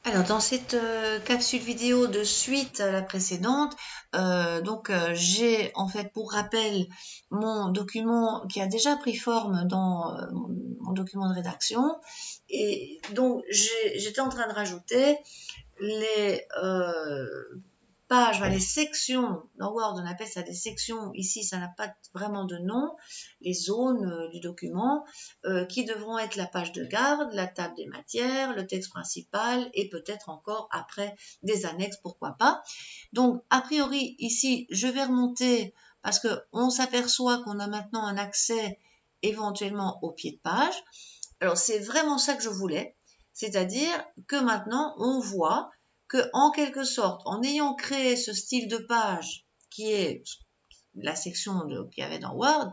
Alors, dans cette capsule vidéo de suite à la précédente, j'ai en fait pour rappel mon document qui a déjà pris forme dans mon document de rédaction, et donc j'étais en train de rajouter les pages, les sections. Dans Word on appelle ça des sections, ici ça n'a pas vraiment de nom, les zones du document qui devront être la page de garde, la table des matières, le texte principal et peut-être encore après des annexes, pourquoi pas. Donc a priori ici je vais remonter parce qu'on s'aperçoit qu'on a maintenant un accès éventuellement au pied de page. Alors c'est vraiment ça que je voulais, c'est-à-dire que maintenant on voit que en quelque sorte, en ayant créé ce style de page qui est la section qu'il y avait dans Word,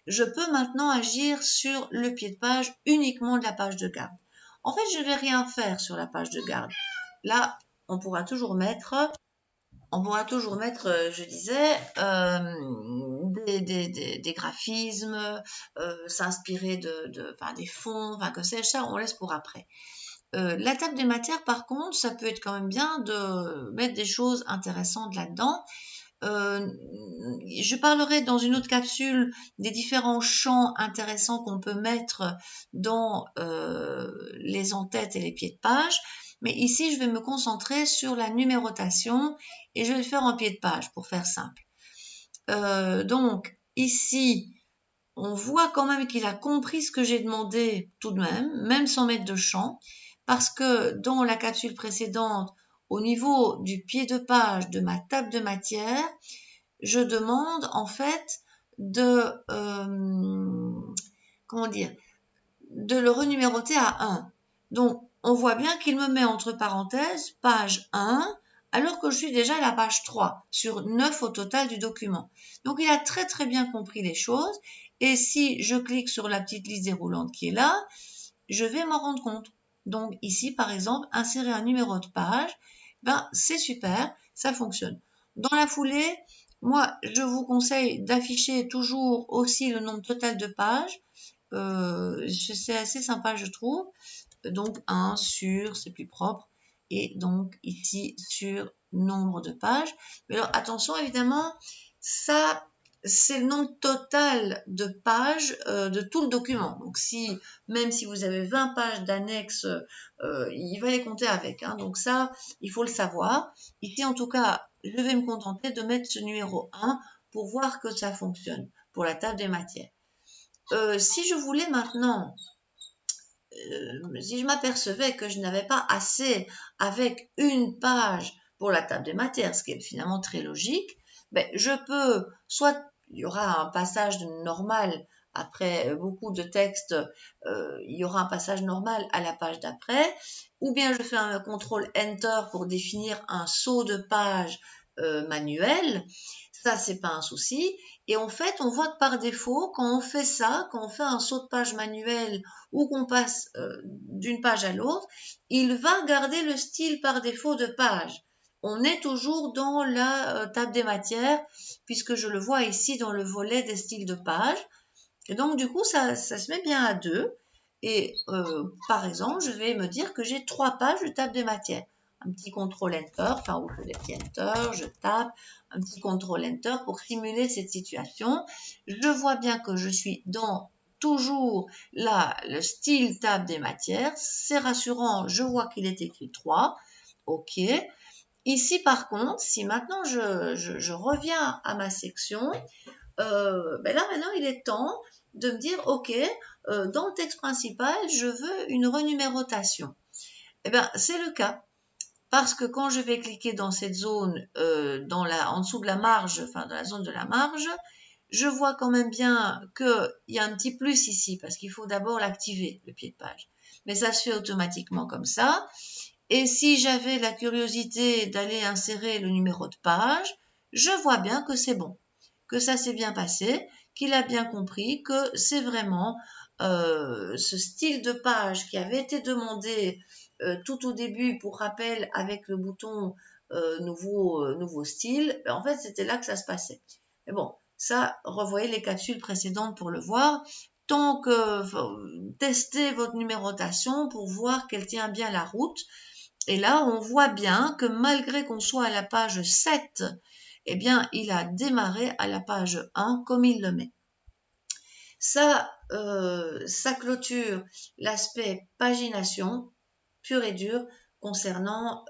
je peux maintenant agir sur le pied de page uniquement de la page de garde. En fait, je ne vais rien faire sur la page de garde. Là, on pourra toujours mettre, je disais, des graphismes, s'inspirer des fonds, que sais-je, ça, on laisse pour après. La table des matières, par contre, ça peut être quand même bien de mettre des choses intéressantes là-dedans. Je parlerai dans une autre capsule des différents champs intéressants qu'on peut mettre dans les en-têtes et les pieds de page. Mais ici, je vais me concentrer sur la numérotation et je vais le faire en pied de page pour faire simple. Donc, ici, on voit quand même qu'il a compris ce que j'ai demandé tout de même sans mettre de champ, parce que dans la capsule précédente, au niveau du pied de page de ma table de matière, je demande en fait de de le renuméroter à 1. Donc, on voit bien qu'il me met entre parenthèses page 1, alors que je suis déjà à la page 3, sur 9 au total du document. Donc, il a très très bien compris les choses, et si je clique sur la petite liste déroulante qui est là, je vais m'en rendre compte. Donc, ici, par exemple, insérer un numéro de page, c'est super, ça fonctionne. Dans la foulée, moi, je vous conseille d'afficher toujours aussi le nombre total de pages. C'est assez sympa, je trouve. Donc 1 sur, c'est plus propre, et donc ici sur nombre de pages. Mais alors attention, évidemment, ça c'est le nombre total de pages de tout le document. Donc même si vous avez 20 pages d'annexes, il va les compter avec. Donc ça, il faut le savoir. Ici, en tout cas, je vais me contenter de mettre ce numéro 1 pour voir que ça fonctionne pour la table des matières. Si je voulais maintenant, si je m'apercevais que je n'avais pas assez avec une page pour la table des matières, ce qui est finalement très logique, je peux, soit il y aura un passage normal après beaucoup de textes, il y aura un passage normal à la page d'après, ou bien je fais un contrôle Enter pour définir un saut de page manuel. Ça, c'est pas un souci. Et en fait, on voit que par défaut, quand on fait ça, quand on fait un saut de page manuel ou qu'on passe d'une page à l'autre, il va garder le style par défaut de page. On est toujours dans la table des matières, puisque je le vois ici dans le volet des styles de page. Et donc, du coup, ça se met bien à 2. Et par exemple, je vais me dire que j'ai 3 pages de table des matières. Un petit contrôle Enter, ou je fais Enter, je tape, un petit contrôle Enter pour simuler cette situation. Je vois bien que je suis dans toujours là, le style table des matières. C'est rassurant, je vois qu'il est écrit 3. OK. Ici, par contre, si maintenant je reviens à ma section, là maintenant il est temps de me dire ok, dans le texte principal je veux une renumérotation. C'est le cas, parce que quand je vais cliquer dans cette zone en dessous de la marge, dans la zone de la marge, je vois quand même bien qu'il y a un petit plus ici, parce qu'il faut d'abord l'activer, le pied de page. Mais ça se fait automatiquement comme ça. Et si j'avais la curiosité d'aller insérer le numéro de page, je vois bien que c'est bon, que ça s'est bien passé, qu'il a bien compris que c'est vraiment ce style de page qui avait été demandé tout au début, pour rappel, avec le bouton nouveau style. En fait, c'était là que ça se passait. Mais bon, ça, revoyez les capsules précédentes pour le voir. Tant que testez votre numérotation pour voir qu'elle tient bien la route. Et là, on voit bien que malgré qu'on soit à la page 7, eh bien, il a démarré à la page 1 comme il le met. Ça clôture l'aspect pagination pur et dur concernant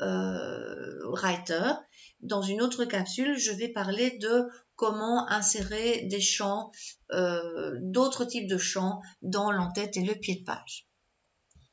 Writer. Dans une autre capsule, je vais parler de comment insérer des champs, d'autres types de champs dans l'entête et le pied de page.